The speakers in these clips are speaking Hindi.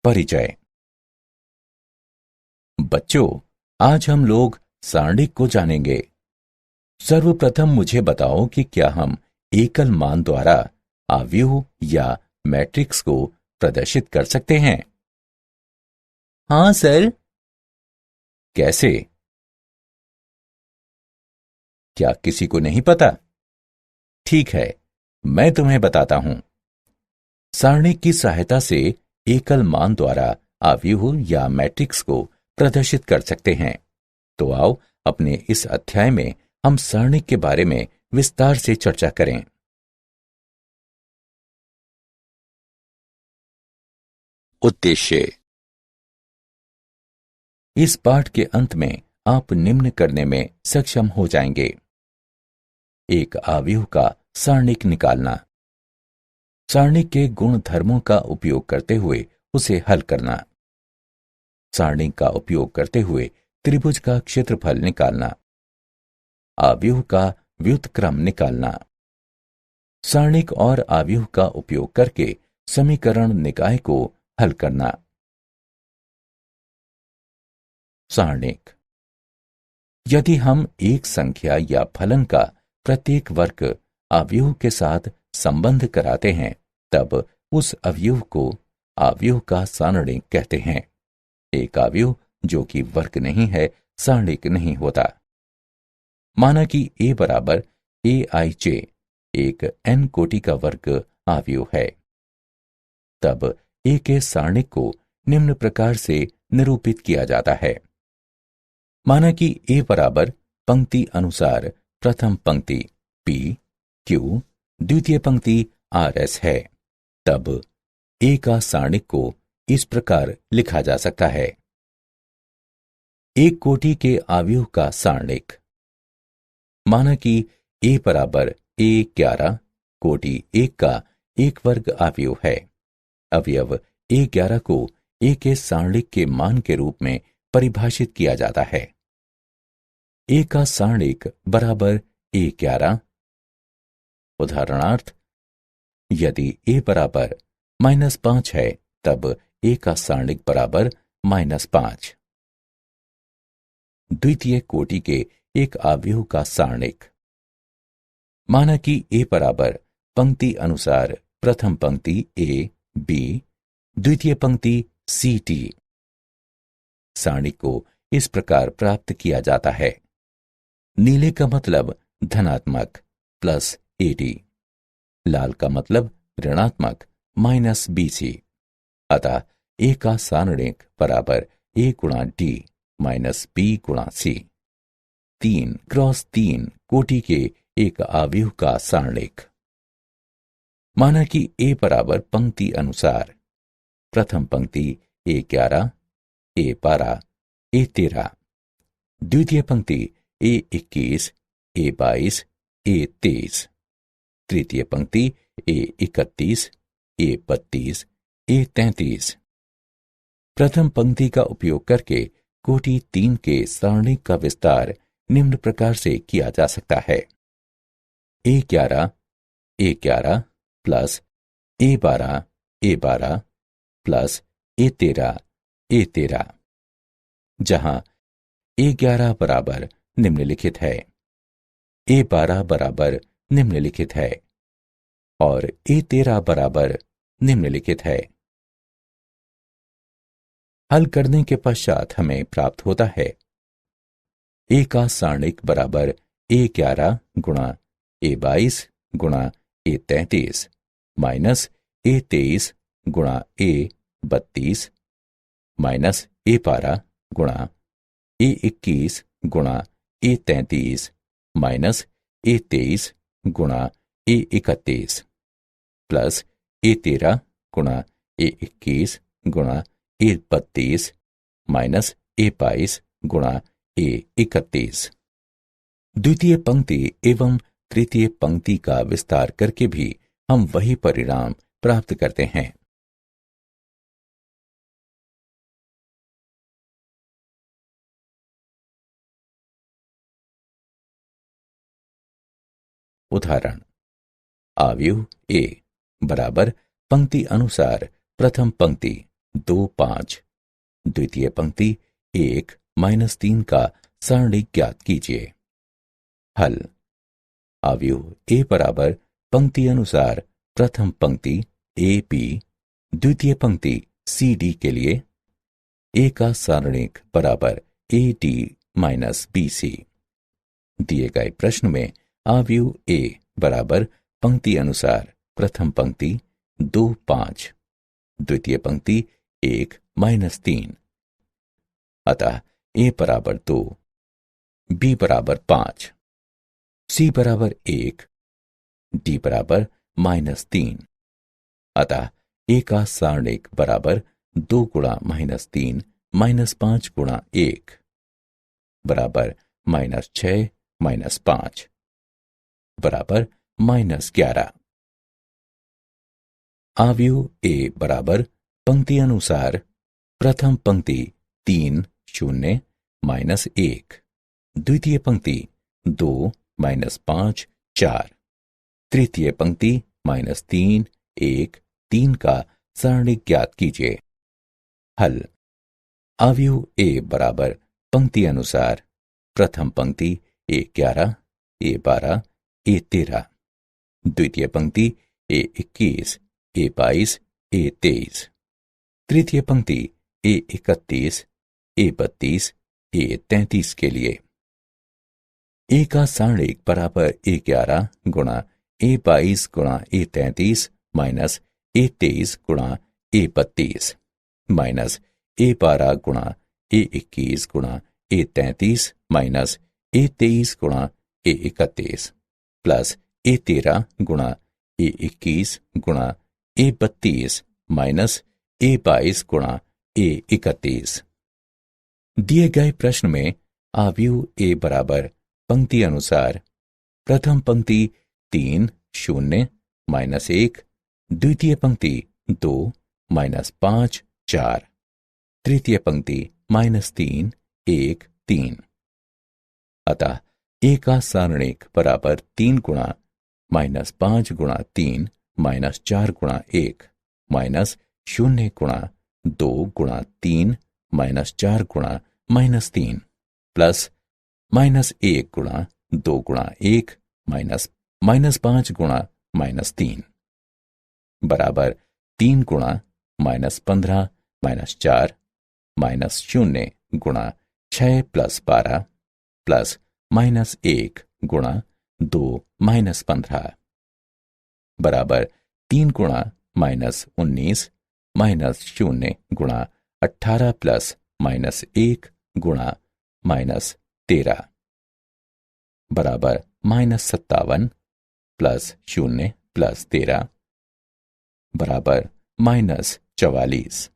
परिचय। बच्चों, आज हम लोग सारणिक को जानेंगे। सर्वप्रथम मुझे बताओ कि क्या हम एकल मान द्वारा आव्यूह या मैट्रिक्स को प्रदर्शित कर सकते हैं? हाँ सर। कैसे? क्या किसी को नहीं पता? ठीक है, मैं तुम्हें बताता हूं। सारणिक की सहायता से एकल मान द्वारा आव्यूह या मैट्रिक्स को प्रदर्शित कर सकते हैं। तो आओ अपने इस अध्याय में हम सारणिक के बारे में विस्तार से चर्चा करें। उद्देश्य। इस पाठ के अंत में आप निम्न करने में सक्षम हो जाएंगे। एक आव्यूह का सारणिक निकालना, सारणिक के गुण धर्मों का उपयोग करते हुए उसे हल करना, सारणिक का उपयोग करते हुए त्रिभुज का क्षेत्रफल निकालना, आव्यूह का व्युत्क्रम निकालना, सारणिक और आव्यूह का उपयोग करके समीकरण निकाय को हल करना। सारणिक। यदि हम एक संख्या या फलन का प्रत्येक वर्ग अवयव के साथ संबंध कराते हैं, तब उस अवयव को अवयव का सारणिक कहते हैं। एक अवयव जो कि वर्ग नहीं है, सारणिक नहीं होता। माना कि a बराबर aij एक n कोटि का वर्ग अवयव है, तब a के सारणिक को निम्न प्रकार से निरूपित किया जाता है। माना कि a बराबर पंक्ति अनुसार प्रथम पंक्ति p q, द्वितीय पंक्ति rs है, तब a का सारणिक को इस प्रकार लिखा जा सकता है। एक कोटि के अवयव का सारणिक। माना कि a बराबर a11 कोटि 1 का एक वर्ग अवयव है। अवयव a11 को a के सारणिक के मान के रूप में परिभाषित किया जाता है। a का सारणिक बराबर a11। उदाहरणार्थ, यदि a बराबर -5 है, तब a का सारणिक बराबर -5। द्वितीय कोटि के एक अवयव का सारणिक। माना कि a बराबर पंक्ति अनुसार प्रथम पंक्ति a b, द्वितीय पंक्ति c t। सारणिक को इस प्रकार प्राप्त किया जाता है। नीले का मतलब धनात्मक प्लस AD, लाल का मतलब ऋणात्मक -BC। अतः a का सारणिक बराबर a गुणा d माइनस b गुणा c। 3x3 कोटि के एक अवयव का सारणिक। माना कि a बराबर पंक्ति अनुसार प्रथम पंक्ति a11 a12 a13, द्वितीय पंक्ति a21 a22 a23, तृतीय पंक्ति a31 a32 a33। प्रथम पंक्ति का उपयोग करके कोटि 3 के सारणिक का विस्तार निम्न प्रकार से किया जा सकता है। a11 plus a12 plus a13 जहां a11 बराबर निम्नलिखित है, a12 बराबर निम्नलिखित है और a13 बराबर निम्नलिखित है। हल करने के पश्चात हमें प्राप्त होता है a का सारणिक बराबर a11 गुणा a22 गुणा a33 माइनस a23 गुणा a32 माइनस a12 गुणा a21 गुणा a33 माइनस a23 गुणा a31 प्लस a13 गुणा a21 गुणा a32 माइनस a22 गुणा a31। द्वितीय पंक्ति एवं तृतीय पंक्ति का विस्तार करके भी हम वही परिणाम प्राप्त करते हैं। उदाहरण, अवयव a बराबर पंक्ति अनुसार प्रथम पंक्ति 2 5। द्वितीय पंक्ति 1 -3 का सारणिक ज्ञात कीजिए। हल। अवयव ए बराबर पंक्ति अनुसार प्रथम पंक्ति ए बी, द्वितीय पंक्ति सी डी के लिए ए का सारणिक बराबर A D minus B C. दिए गए प्रश्न में अवयव ए बराबर पंक्ति अनुसार प्रथम पंक्ति 2 5, द्वितीय पंक्ति 1 -3। अतः ए बराबर 2, बी बराबर 5, सी बराबर 1, डी बराबर -3। अतः ए का सारणिक बराबर 2 गुणा -3 -5 गुणा 1 बराबर -6 -5 बराबर -11। अवयव ए बराबर पंक्ति अनुसार प्रथम पंक्ति 3 0 -1, द्वितीय पंक्ति 2 -5 4, तृतीय पंक्ति -3 1 3 का सारणिक ज्ञात कीजिए। हल। अवयव ए बराबर पंक्ति अनुसार प्रथम पंक्ति ए 11 ए 12 ए 13, द्वितीय पंक्ति ए 21 ए 22 ए 23, तृतीय पंक्ति ए 31 ए 32 ए 33 के लिए ए का सारणिक बराबर ए 11 गुणा ए 22 गुणा ए 33 माइनस ए 23 गुणा ए 32 माइनस ए 12 गुणा ए 21 गुणा ए 33 माइनस ए 23 गुणा ए 31 प्लस ए 13 गुणा ए 21 गुणा ए 32 माइनस ए 22 गुणा ए 31। दिए गए प्रश्न में अवयव ए बराबर पंक्ति अनुसार प्रथम पंक्ति 3 0 -1, द्वितीय पंक्ति 2 -5 4, तृतीय पंक्ति -3 1 3। अतः ए का सारणिक बराबर 3 गुणा -5 गुणा 3 -4 गुणा 1 -0 गुणा 2 गुणा 3 -4 गुणा -3 प्लस -1 गुणा 2 गुणा 1 -5 गुणा -3 बराबर 3 गुणा -15 -4 -0 गुणा 6 + 12 प्लस -1 गुणा 2 -15 बराबर 3 गुणा -19 -0 गुणा 18 प्लस -1 गुणा -13 बराबर -57 प्लस 0 प्लस 13 बराबर -44।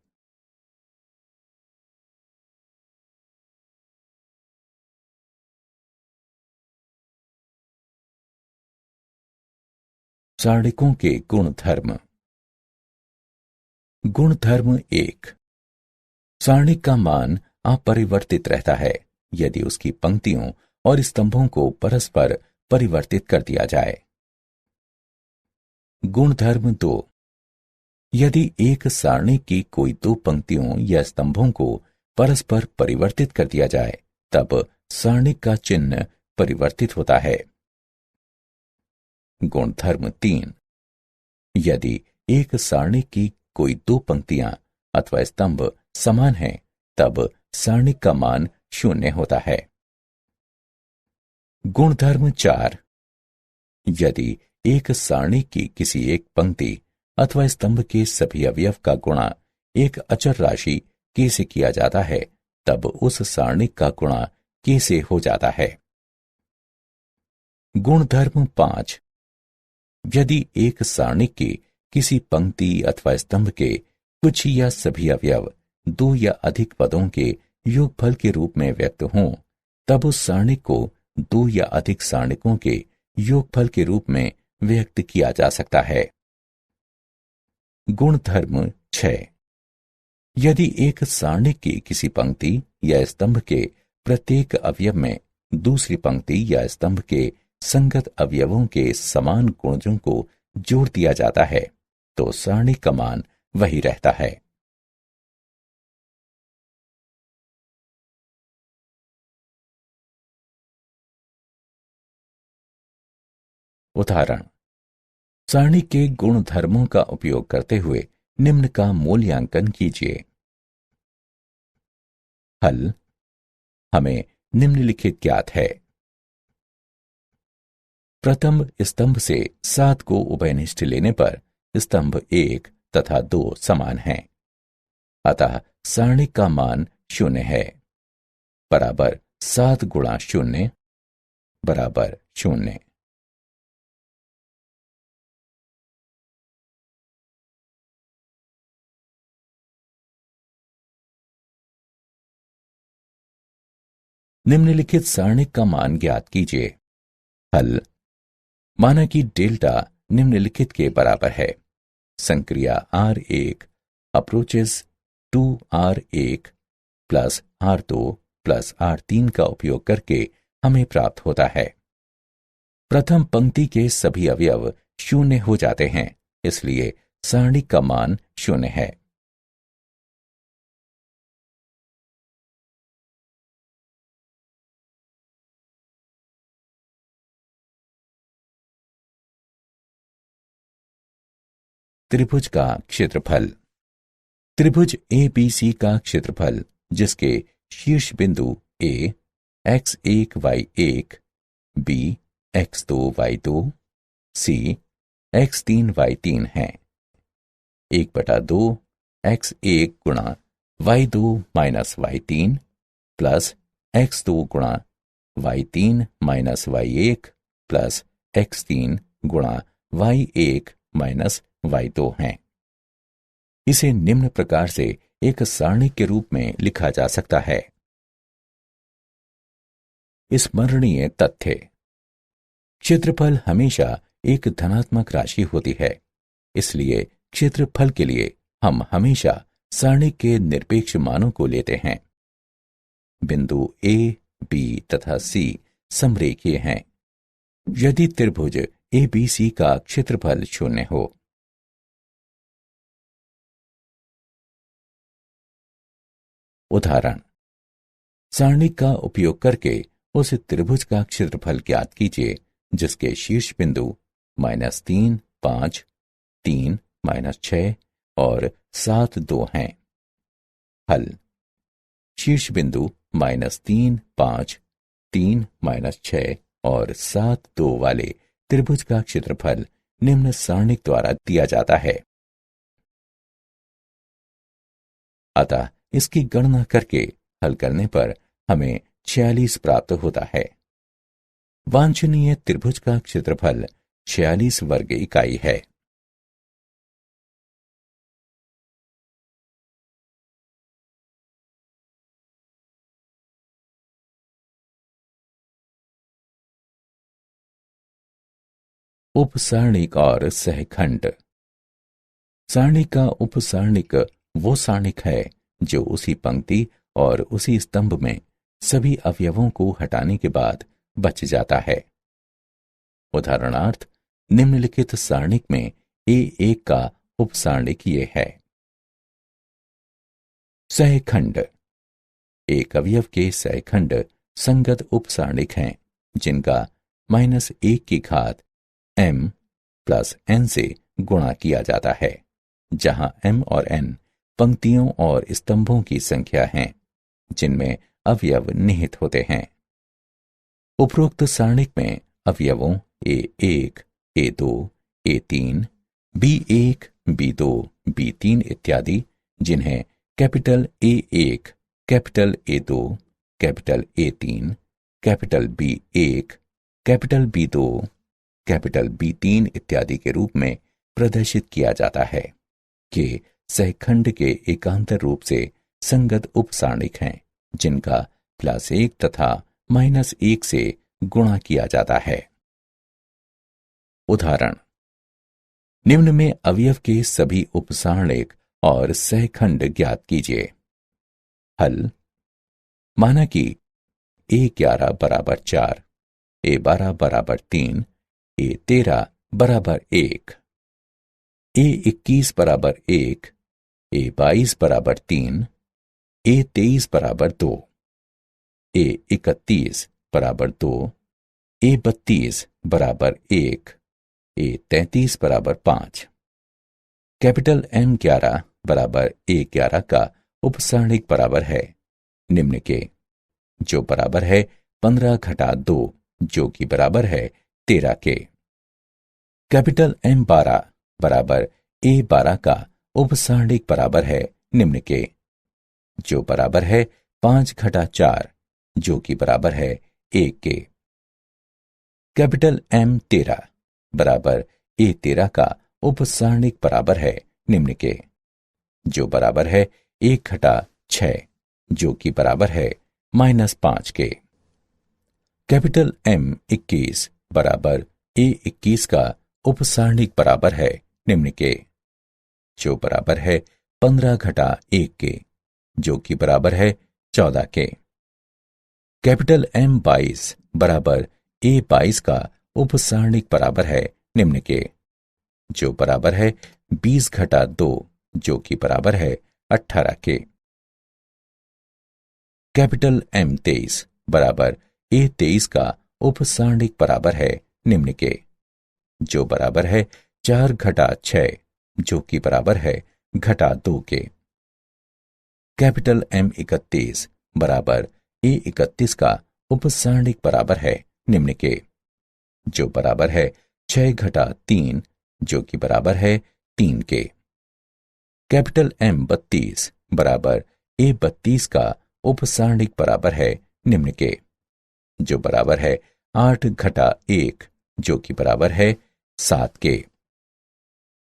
सारणिकों के गुणधर्म। गुणधर्म 1। सारणिक का मान अपरिवर्तित रहता है यदि उसकी पंक्तियों और स्तंभों को परस्पर परिवर्तित कर दिया जाए। गुणधर्म 2। यदि एक सारणिक की कोई दो पंक्तियों या स्तंभों को परस्पर परिवर्तित कर दिया जाए तब सारणिक का चिन्ह परिवर्तित होता है। गुणधर्म 3। यदि एक सारणिक की कोई दो पंक्तियां अथवा स्तंभ समान हैं तब सारणिक का मान 0 होता है। गुणधर्म 4। यदि एक सारणिक की किसी एक पंक्ति अथवा स्तंभ के सभी अवयव का गुणा एक अचर राशि k से किया जाता है तब उस सारणिक का गुणा k से हो जाता है। गुणधर्म 5। यदि एक सारणिक की किसी पंक्ति अथवा स्तंभ के कुछ या सभी अवयव दो या अधिक पदों के योगफल के रूप में व्यक्त हों तब उस सारणिक को दो या अधिक सारणिकों के योगफल के रूप में व्यक्त किया जा सकता है। गुणधर्म 6। यदि एक सारणिक की किसी पंक्ति या स्तंभ के प्रत्येक अवयव में दूसरी पंक्ति या स्तंभ के संगत अवयवों के समान गुणजों को जोड़ दिया जाता है तो सारणिक का मान वही रहता है। उदाहरण, सारणी के गुण धर्मों का उपयोग करते हुए निम्न का मूल्यांकन कीजिए। हल। हमें निम्नलिखित ज्ञात है। प्रथम स्तंभ से 7 को उभयनिष्ठ लेने पर स्तंभ 1 तथा 2 समान हैं, अतः सारणी का मान 0 है, बराबर 7 गुणा 0 बराबर 0। निम्नलिखित सारणिक का मान ज्ञात कीजिए। हल। माना कि डेल्टा निम्नलिखित के बराबर है। संक्रिया R1 approaches 2R1 plus R2 plus R3 का उपयोग करके हमें प्राप्त होता है। प्रथम पंक्ति के सभी अवयव 0 हो जाते हैं, इसलिए सारणी का मान 0 है। त्रिभुज का क्षेत्रफल। त्रिभुज ABC का क्षेत्रफल, जिसके शीर्ष बिंदु A x1 y1, B x2 y2, C x3 y3 है, 1/2 x1 गुणा y2 minus y3 plus x2 गुणा y3 minus y1 plus x3 गुणा y1 माइनस y2 हैं। इसे निम्न प्रकार से एक सारणी के रूप में लिखा जा सकता है। स्मरणीय तथ्य। क्षेत्रफल हमेशा एक धनात्मक राशि होती है, इसलिए क्षेत्रफल के लिए हम हमेशा सारणी के निरपेक्ष मानों को लेते हैं। बिंदु A, B तथा C समरेखीय हैं यदि त्रिभुज ABC का क्षेत्रफल 0 हो। उदाहरण, सारणी का उपयोग करके उस त्रिभुज का क्षेत्रफल ज्ञात कीजिए जिसके शीर्ष बिंदु -3, 5, 3, -6 और 7, 2 हैं। हल। शीर्ष बिंदु -3, 5, 3, -6 और 7, 2 वाले त्रिभुज का क्षेत्रफल निम्न सारणिक द्वारा दिया जाता है। अतः इसकी गणना करके हल करने पर हमें 46 प्राप्त होता है। वांछनीय त्रिभुज का क्षेत्रफल 46 वर्ग इकाई है। उपसारणिक और सहखंड। सारणी का उपसारणिक वो सारणिक है जो उसी पंक्ति और उसी स्तंभ में सभी अवयवों को हटाने के बाद बच जाता है। उदाहरणार्थ, निम्नलिखित सारणिक में A1 का उपसारणिक ये है। सहखंड। एक अवयव के सहखंड संगत उपसारणिक हैं जिनका -1 की घात m प्लस n से गुणा किया जाता है, जहां m और n पंक्तियों और स्तंभों की संख्या हैं जिनमें अवयव निहित होते हैं। उपरोक्त सारणिक में अवयवों A1, A2, A3, B1, B2, B3 इत्यादि, जिन्हें capital A1, capital A2, capital A3, capital B1, capital B2, capital B3 इत्यादि के रूप में प्रदर्शित किया जाता है, कि सहखंड के एकांतर रूप से संगत उपसारणिक हैं जिनका +1 तथा -1 से गुणा किया जाता है। उदाहरण, निम्न में अवयव के सभी उपसारणिक और सहखंड ज्ञात कीजिए। हल। माना कि A11 बराबर 4, A12 बराबर 3, A13 बराबर 1, A21 बराबर 1, A22 बराबर 3, A23 बराबर 2, A31 बराबर 2, A32 बराबर 1 A33 बराबर 5। कैपिटल M11 बराबर A11 का उपसारणिक बराबर है निम्न के, जो बराबर है 15 घटा 2 जो कि बराबर है 13 के। कैपिटल M12 बराबर A12 का उपसारणिक बराबर है निम्न के, जो बराबर है 5 घटा 4 जो कि बराबर है 1 के। कैपिटल M13 बराबर A13 का उपसारणिक बराबर है निम्न के, जो बराबर है 1 घटा 6 जो कि बराबर है -5 के। कैपिटल M21 बराबर A21 का उपसारणिक बराबर है निम्न के, जो बराबर है 15 घटा 1 के जो कि बराबर है 14 के। कैपिटल M22 बराबर A22 का उपसारणिक बराबर है निम्न के, जो बराबर है 20 घटा 2 जो कि बराबर है 18 के। कैपिटल M23 बराबर A23 का उपसारणिक बराबर है निम्न के, जो बराबर है 4 घटा 6 जो कि बराबर है घटा 2 के। कैपिटल M31 बराबर A31 का उपसारणिक बराबर है निम्न के, जो बराबर है 6 घटा 3 जो कि बराबर है 3 के। कैपिटल M32 बराबर A32 का उपसारणिक बराबर है निम्न के, जो बराबर है 8 घटा 1 जो कि बराबर है 7 के।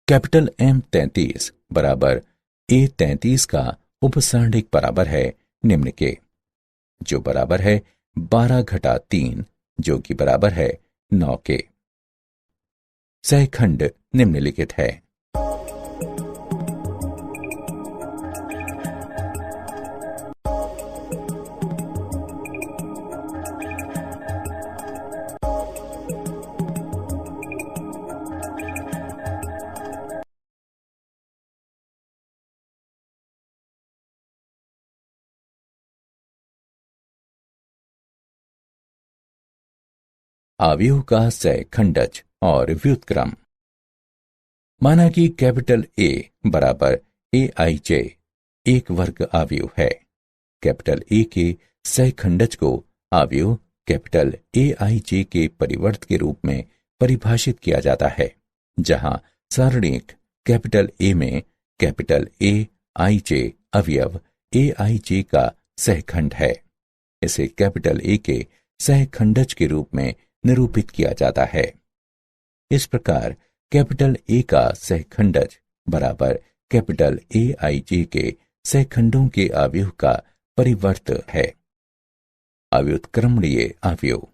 कैपिटल M33 बराबर A33 का उपसारणिक बराबर है निम्न के, जो बराबर है 12 घटा 3 जो कि बराबर है 9 के। सहखंड निम्नलिखित है। अवयव का सहखंडज और व्युत्क्रम। माना कि कैपिटल A बराबर AIJ एक वर्ग अवयव है। कैपिटल A के सहखंडज को अवयव कैपिटल AIJ के परिवर्त के रूप में परिभाषित किया जाता है, जहां सारणिक कैपिटल A में कैपिटल AIJ अवयव AIJ का सहखंड है। इसे कैपिटल A के सहखंडज के रूप में निरूपित किया जाता है। इस प्रकार कैपिटल A का सहखंडज बराबर कैपिटल AIJ के सहखंडों के अवयव का परिवर्त है। अव्युत्क्रमणीय अवयव।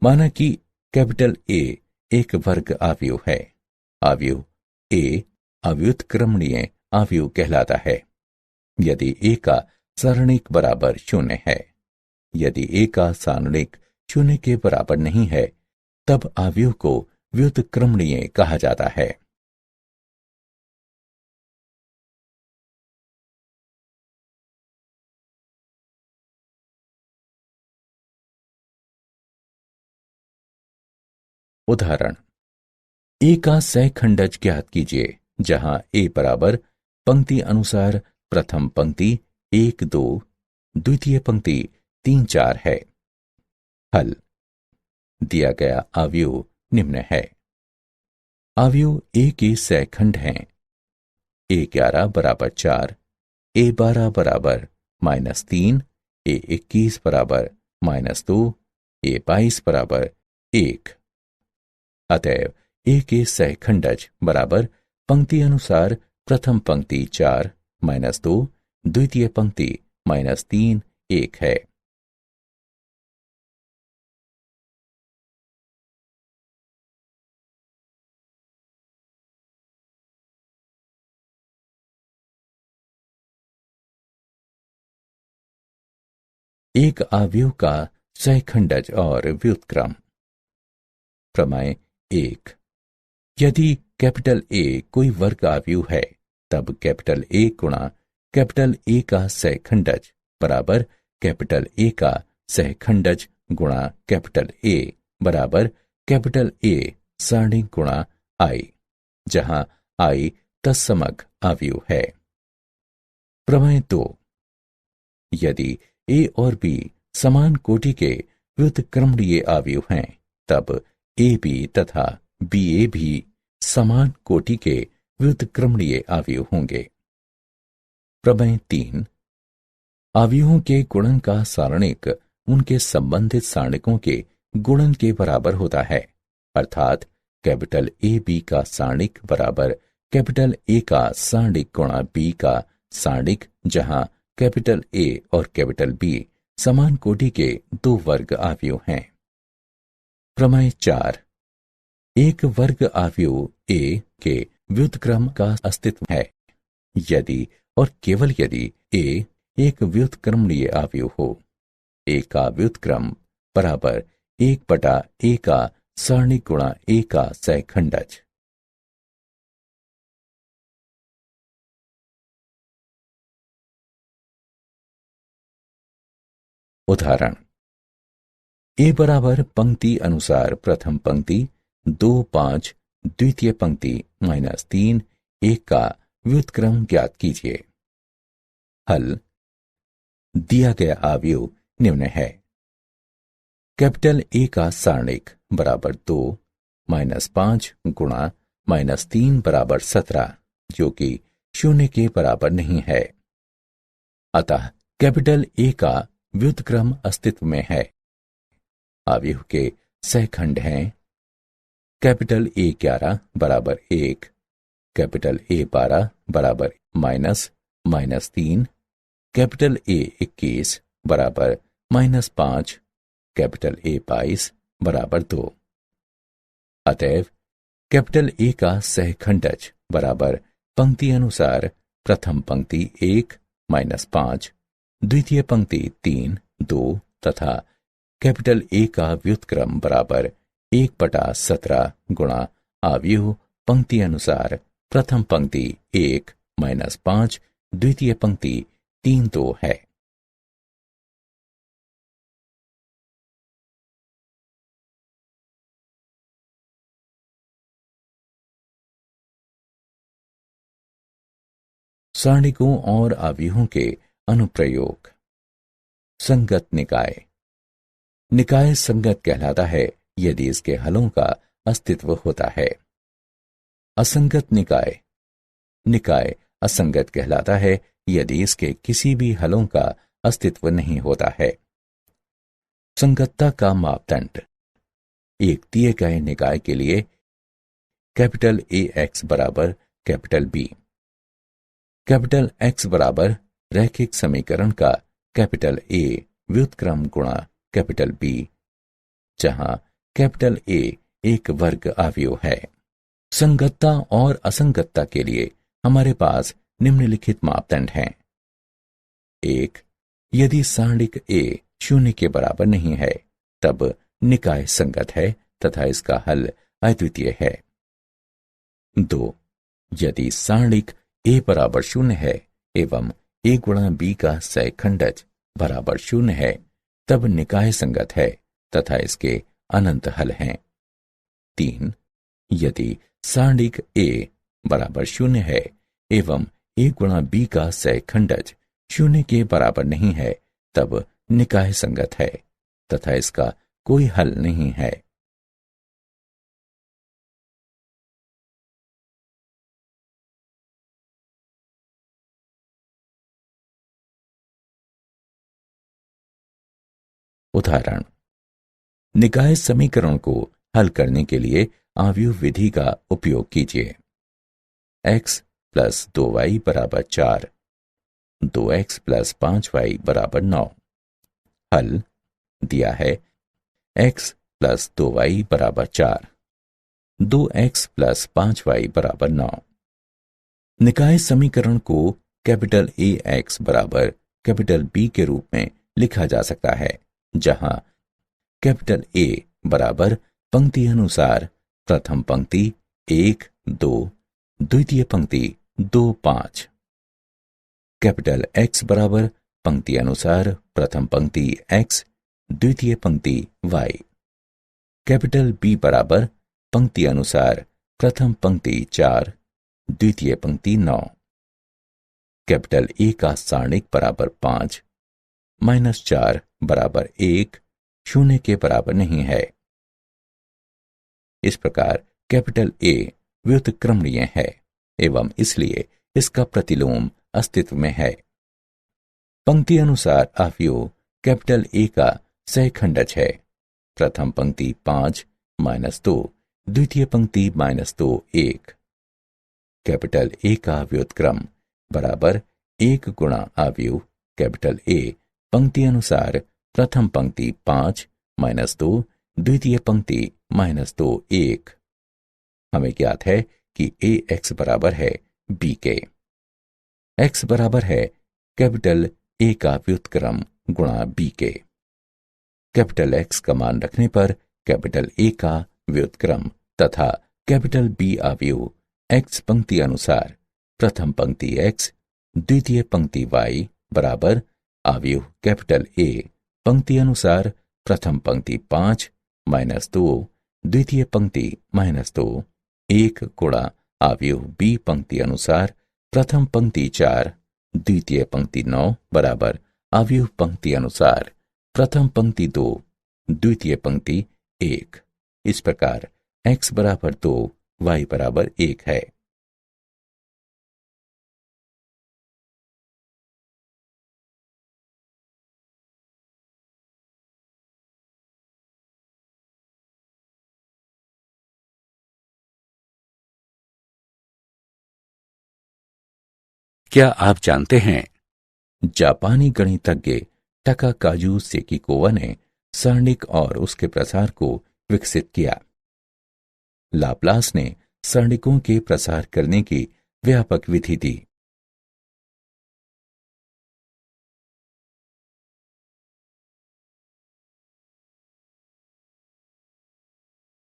माना कि कैपिटल A एक वर्ग अवयव है। अवयव A अव्युत्क्रमणीय अवयव कहलाता है यदि A का सारणिक बराबर 0 है। यदि A का सारणिक 0 के बराबर नहीं है, तब अवयव को व्युत्क्रमणीय कहा जाता है। उदाहरण, A का सहखंडज ज्ञात कीजिए, जहां A बराबर पंक्ति अनुसार प्रथम पंक्ति 1 2, द्वितीय पंक्ति 3 4 है। हल। दिया गया अवयव निम्न है। अवयव A के सहखंड हैं। A11 बराबर 4, A12 बराबर -3, A21 बराबर -2, A22 बराबर 1। अतएव A के सहखंडज बराबर पंक्ति अनुसार प्रथम पंक्ति 4 -2, द्वितीय पंक्ति -3 1 है। एक अवयव का सहखंडज और व्युत्क्रम। प्रमेय 1। यदि कैपिटल A कोई वर्ग अवयव है, तब कैपिटल A गुणा कैपिटल A का सहखंडज बराबर कैपिटल A का सहखंडज गुणा कैपिटल A बराबर कैपिटल A सारणिक गुणा आई, जहां आई तत्समक अवयव है। प्रमेय 2। यदि ए और बी समान कोटि के व्युत्क्रमणीय अवयव हैं, तब ए बी तथा बी ए भी समान कोटि के व्युत्क्रमणीय अवयव होंगे। प्रमेय 3। अवयवों के गुणन का सारणिक उनके संबंधित सारणिकों के गुणन के बराबर होता है, अर्थात कैपिटल ए बी का सारणिक बराबर कैपिटल ए का सारणिक गुणा बी का सारणिक, जहां कैपिटल ए और कैपिटल बी समान कोटि के दो वर्ग अवयव हैं। प्रमेय 4। एक वर्ग अवयव ए के व्युत्क्रम का अस्तित्व है यदि और केवल यदि ए एक व्युत्क्रमणीय अवयव हो। ए का व्युत्क्रम बराबर 1/a का सारणिक गुणा ए का सहखंडज। उदाहरण: ए बराबर पंक्ति अनुसार प्रथम पंक्ति 2 5 द्वितीय पंक्ति -3 1 का व्युत्क्रम ज्ञात कीजिए। हल: दिया गया अवयव निम्न है। कैपिटल ए का सारणिक बराबर 2 -5 गुणा -3 बराबर 17, जो कि 0 के बराबर नहीं है। अतः कैपिटल ए का व्युत्क्रम अस्तित्व में है। अवयव के सहखंड हैं कैपिटल ए 11 बराबर 1, कैपिटल ए 12 बराबर -3, कैपिटल ए 21 बराबर -5, कैपिटल ए 22 बराबर 2। अतएव कैपिटल ए का सहखंडज बराबर पंक्ति अनुसार प्रथम पंक्ति 1 -5, द्वितीय पंक्ति 3 2 तथा कैपिटल ए का व्युत्क्रम बराबर 1/17 गुणा अवयव पंक्ति अनुसार प्रथम पंक्ति 1 -5 द्वितीय पंक्ति 3 2 है। सारणिकों और अवयवों के अनुप्रयोग। संगत निकाय। निकाय संगत कहलाता है यदि इसके हलों का अस्तित्व होता है। असंगत निकाय। निकाय असंगत कहलाता है यदि इसके किसी भी हलों का अस्तित्व नहीं होता है। संगतता का मापदंड। एक दिए गए निकाय के लिए कैपिटल ए एक्स बराबर कैपिटल बी, कैपिटल एक्स बराबर रैखिक समीकरण का कैपिटल ए व्युत्क्रम गुणा कैपिटल बी, जहां कैपिटल ए एक वर्ग अवयव है। संगतता और असंगतता के लिए हमारे पास निम्नलिखित मापदंड हैं। 1. यदि सारणिक ए 0 के बराबर नहीं है, तब निकाय संगत है तथा इसका हल अद्वितीय है। 2. यदि सारणिक ए बराबर 0 है एवं ए गुणा बी का सहखंडज बराबर 0 है, तब निकाय संगत है तथा इसके अनंत हल हैं। 3. यदि सारणिक ए बराबर 0 है एवं ए गुणा बी का सहखंडज 0 के बराबर नहीं है, तब निकाय संगत है तथा इसका कोई हल नहीं है। उदाहरण: निकाय समीकरण को हल करने के लिए आव्यूह विधि का उपयोग कीजिए। x + 2y = 4, 2x + 5y = 9। हल दिया है x + 2y = 4, 2x + 5y = 9। निकाय समीकरण को कैपिटल ए एक्स बराबर कैपिटल बी के रूप में लिखा जा सकता है, जहां कैपिटल ए बराबर पंक्ति अनुसार प्रथम पंक्ति 1 2, द्वितीय पंक्ति 2 5, कैपिटल एक्स बराबर पंक्ति अनुसार प्रथम पंक्ति x, द्वितीय पंक्ति y, कैपिटल बी बराबर पंक्ति अनुसार प्रथम पंक्ति 4, द्वितीय पंक्ति 9। कैपिटल ए का सारणिक बराबर 5, -4 बराबर 1, 0 के बराबर नहीं है। इस प्रकार कैपिटल ए व्युत्क्रमणीय है एवं इसलिए इसका प्रतिलोम अस्तित्व में है। पंक्ति अनुसार अवयव कैपिटल ए का सहखंडज है। प्रथम पंक्ति 5 -2, द्वितीय पंक्ति -2 1। कैपिटल ए का व्युत्क्रम बराबर 1 गुणा अवयव कैपिटल ए पंक्ति अनुसार प्रथम पंक्ति 5 -2, द्वितीय पंक्ति -2 1। हमें ज्ञात है कि ए एक्स बराबर है बी के। एक्स बराबर है कैपिटल ए का व्युत्क्रम गुणा बी के। कैपिटल एक्स का मान रखने पर कैपिटल ए का व्युत्क्रम तथा कैपिटल बी अवयव एक्स पंक्ति अनुसार प्रथम पंक्ति एक्स, द्वितीय पंक्ति वाई बराबर अवयव कैपिटल ए पंक्ति अनुसार प्रथम पंक्ति 5 -2, द्वितीय पंक्ति -2 1 गुणा अवयव बी पंक्ति अनुसार प्रथम पंक्ति 4, द्वितीय पंक्ति 9 बराबर अवयव पंक्ति अनुसार प्रथम पंक्ति 2, द्वितीय पंक्ति 1। इस प्रकार x बराबर 2, y बराबर 1 है। क्या आप जानते हैं, जापानी गणितज्ञ टाकाकाजु सेकिकोवा ने सारणिक और उसके प्रसार को विकसित किया। लाप्लास ने सारणिकों के प्रसार करने की व्यापक विधि दी।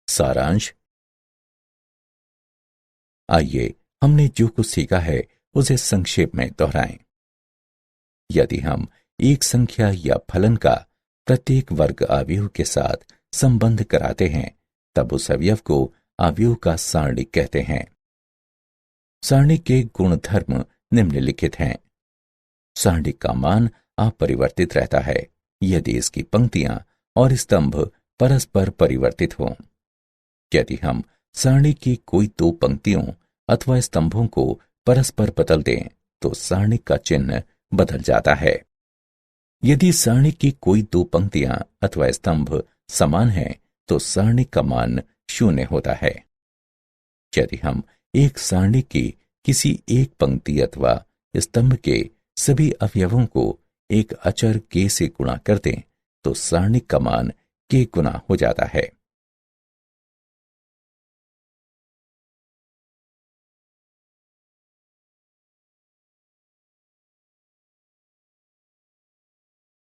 सारांश। आइए हमने जो कुछ सीखा है उसे संक्षेप में दोहराएं। यदि हम एक संख्या या फलन का प्रत्येक वर्ग अवयव के साथ संबंध कराते हैं तब उस अवयव को अवयव का सारणिक कहते हैं। सारणिक के गुणधर्म निम्नलिखित हैं। सारणिक का मान अपरिवर्तित रहता है यदि इसकी पंक्तियां और स्तंभ परस्पर परिवर्तित हों। यदि हम सारणिक की कोई दो पंक्तियों अथवा स्तंभों को परस्पर बदल दें तो सारणिक का चिन्ह बदल जाता है। यदि सारणिक की कोई दो पंक्तियां अथवा स्तंभ समान हैं तो सारणिक का मान 0 होता है। यदि हम एक सारणिक की किसी एक पंक्ति अथवा स्तंभ के सभी अवयवों को एक अचर k से गुणा कर दें तो सारणिक का मान k गुना हो जाता है।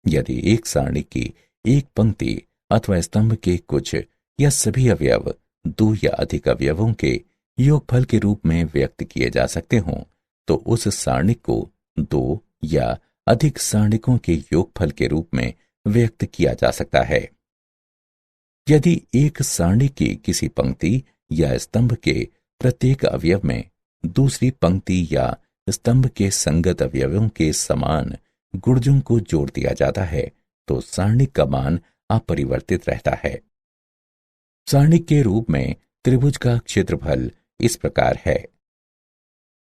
यदि एक सारणिक की एक पंक्ति अथवा स्तंभ के कुछ या सभी अवयव दो या अधिक अवयवों के योगफल के रूप में व्यक्त किए जा सकते हों तो उस सारणिक को दो या अधिक सारणिकों के योगफल के रूप में व्यक्त किया जा सकता है। यदि एक सारणिक की किसी पंक्ति या स्तंभ के प्रत्येक अवयव में दूसरी पंक्ति या स्तंभ के संगत अवयवों के समान गुणजों को जोड़ दिया जाता है तो सारणिक का मान अपरिवर्तित रहता है। सारणिक के रूप में त्रिभुज का क्षेत्रफल इस प्रकार है।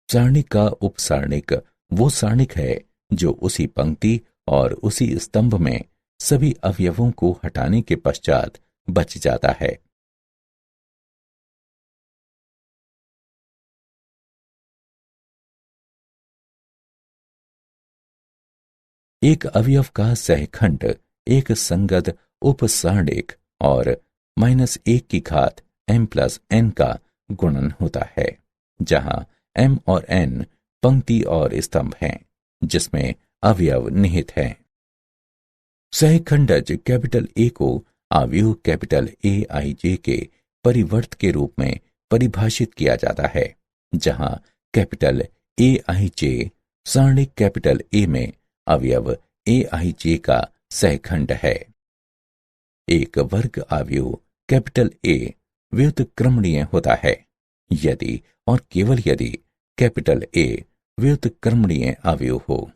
सारणिक का उपसारणिक वो सारणिक है जो उसी पंक्ति और उसी स्तंभ में सभी अवयवों को हटाने के पश्चात बच जाता है। एक अवयव का सहखंड एक संगत उपसारणिक और -1 की घात m+n का गुणन होता है जहां m और n पंक्ति और स्तंभ हैं जिसमें अवयव निहित हैं। सहखंडज कैपिटल ए को अवयव कैपिटल AIJ के परिवर्त के रूप में परिभाषित किया जाता है जहां कैपिटल AIJ सारणिक कैपिटल ए में अवयव AIJ का सहखंड है। एक वर्ग अवयव कैपिटल ए व्युत्क्रमणीय होता है यदि और केवल यदि कैपिटल ए व्युत्क्रमणीय अवयव हो।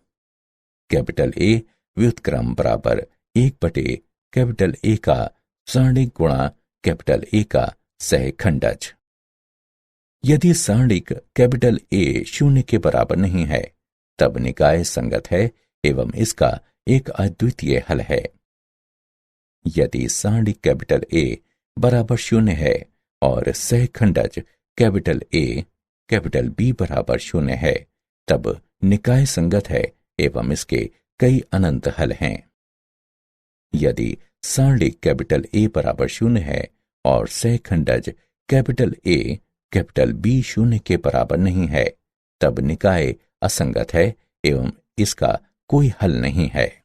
कैपिटल ए व्युत्क्रम बराबर 1 बटे कैपिटल ए का सारणिक गुणा कैपिटल ए का सहखंडज। यदि सारणिक कैपिटल ए 0 के बराबर नहीं है तब निकाय संगत है एवं इसका एक अद्वितीय हल है। यदि सारणिक कैपिटल ए बराबर 0 है और सहखंडज कैपिटल ए कैपिटल बी बराबर 0 है तब निकाय संगत है एवं इसके कई अनंत हल हैं। यदि सारणिक कैपिटल ए बराबर 0 है और सहखंडज कैपिटल ए कैपिटल बी 0 के बराबर नहीं है तब निकाय असंगत है एवं इसका कोई हल नहीं है।